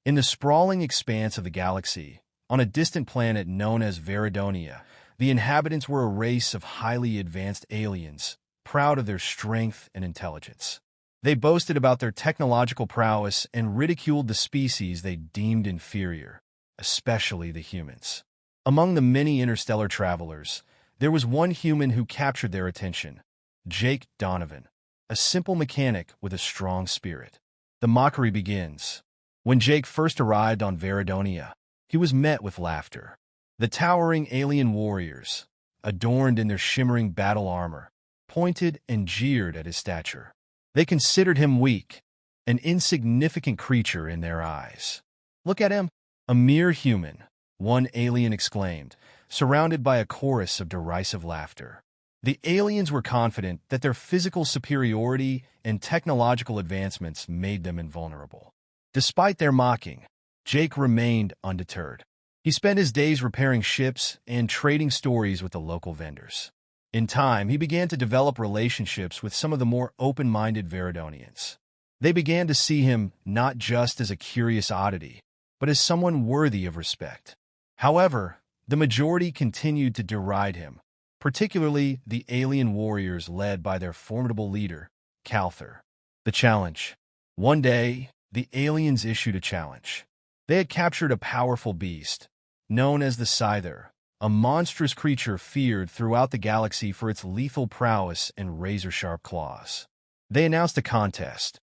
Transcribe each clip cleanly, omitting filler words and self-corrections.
In the sprawling expanse of the galaxy, on a distant planet known as Veridonia, the inhabitants were a race of highly advanced aliens, proud of their strength and intelligence. They boasted about their technological prowess and ridiculed the species they deemed inferior, especially the humans. Among the many interstellar travelers, there was one human who captured their attention, Jake Donovan, a simple mechanic with a strong spirit. The mockery begins. When Jake first arrived on Veridonia, he was met with laughter. The towering alien warriors, adorned in their shimmering battle armor, pointed and jeered at his stature. They considered him weak, an insignificant creature in their eyes. "Look at him, a mere human," one alien exclaimed, surrounded by a chorus of derisive laughter. The aliens were confident that their physical superiority and technological advancements made them invulnerable. Despite their mocking, Jake remained undeterred. He spent his days repairing ships and trading stories with the local vendors. In time, he began to develop relationships with some of the more open-minded Veridonians. They began to see him not just as a curious oddity, but as someone worthy of respect. However, the majority continued to deride him, particularly the alien warriors led by their formidable leader, Scyther. The challenge. One day, the aliens issued a challenge. They had captured a powerful beast, known as the Scyther, a monstrous creature feared throughout the galaxy for its lethal prowess and razor-sharp claws. They announced a contest.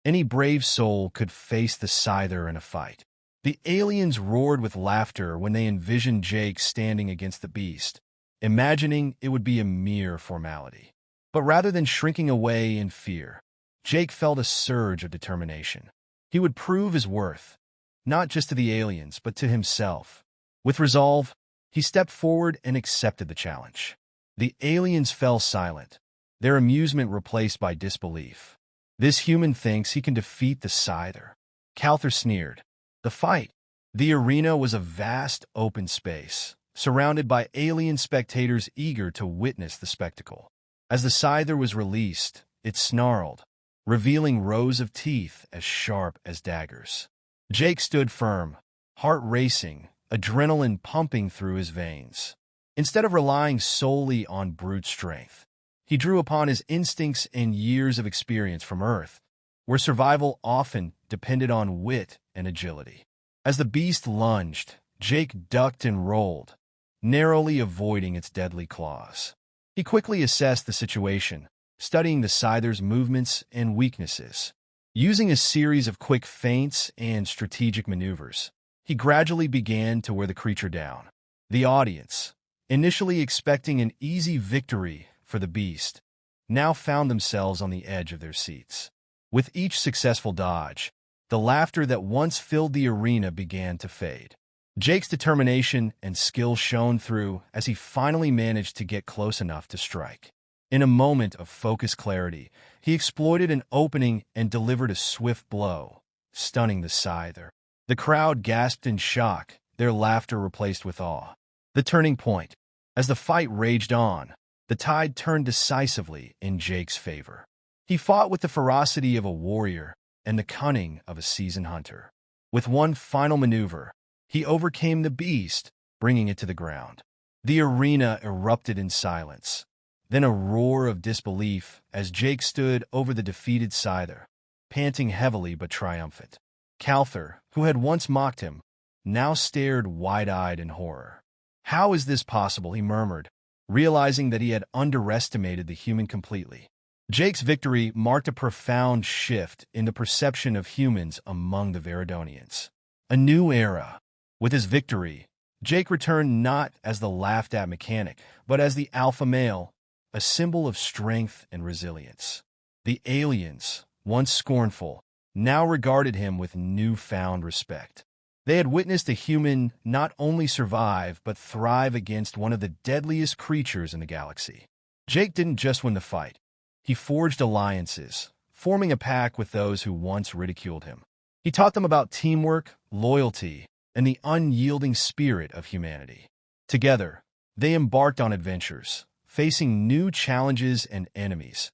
Any brave soul could face the Scyther in a fight. The aliens roared with laughter when they envisioned Jake standing against the beast, imagining it would be a mere formality. But rather than shrinking away in fear, Jake felt a surge of determination. He would prove his worth, not just to the aliens, but to himself. With resolve, he stepped forward and accepted the challenge. The aliens fell silent, their amusement replaced by disbelief. "This human thinks he can defeat the Scyther," Scyther sneered. The fight. The arena was a vast open space, surrounded by alien spectators eager to witness the spectacle. As the Scyther was released, it snarled, revealing rows of teeth as sharp as daggers. Jake stood firm, heart racing, adrenaline pumping through his veins. Instead of relying solely on brute strength, he drew upon his instincts and years of experience from Earth, where survival often depended on wit and agility. As the beast lunged, Jake ducked and rolled, narrowly avoiding its deadly claws. He quickly assessed the situation, studying the Scyther's movements and weaknesses. Using a series of quick feints and strategic maneuvers, he gradually began to wear the creature down. The audience, initially expecting an easy victory for the beast, now found themselves on the edge of their seats. With each successful dodge, the laughter that once filled the arena began to fade. Jake's determination and skill shone through as he finally managed to get close enough to strike. In a moment of focused clarity, he exploited an opening and delivered a swift blow, stunning the Scyther. The crowd gasped in shock, their laughter replaced with awe. The turning point. As the fight raged on, the tide turned decisively in Jake's favor. He fought with the ferocity of a warrior and the cunning of a seasoned hunter. With one final maneuver, he overcame the beast, bringing it to the ground. The arena erupted in silence, then a roar of disbelief as Jake stood over the defeated Scyther, panting heavily but triumphant. Scyther, who had once mocked him, now stared wide-eyed in horror. "How is this possible?" he murmured, realizing that he had underestimated the human completely. Jake's victory marked a profound shift in the perception of humans among the Veridonians. A new era. With his victory, Jake returned not as the laughed-at mechanic, but as the alpha male, a symbol of strength and resilience. The aliens, once scornful, now regarded him with newfound respect. They had witnessed a human not only survive but thrive against one of the deadliest creatures in the galaxy. Jake didn't just win the fight. He forged alliances, forming a pact with those who once ridiculed him. He taught them about teamwork, loyalty, and the unyielding spirit of humanity. Together, they embarked on adventures, facing new challenges and enemies,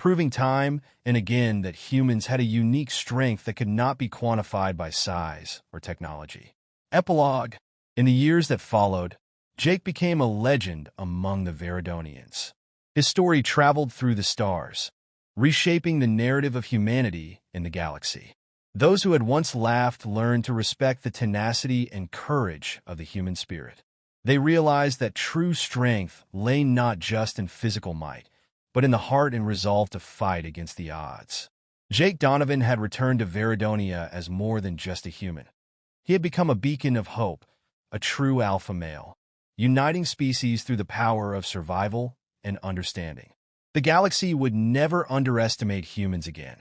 proving time and again that humans had a unique strength that could not be quantified by size or technology. Epilogue. In the years that followed, Jake became a legend among the Veridonians. His story traveled through the stars, reshaping the narrative of humanity in the galaxy. Those who had once laughed learned to respect the tenacity and courage of the human spirit. They realized that true strength lay not just in physical might, but in the heart and resolve to fight against the odds. Jake Donovan had returned to Veridonia as more than just a human. He had become a beacon of hope, a true alpha male, uniting species through the power of survival and understanding. The galaxy would never underestimate humans again.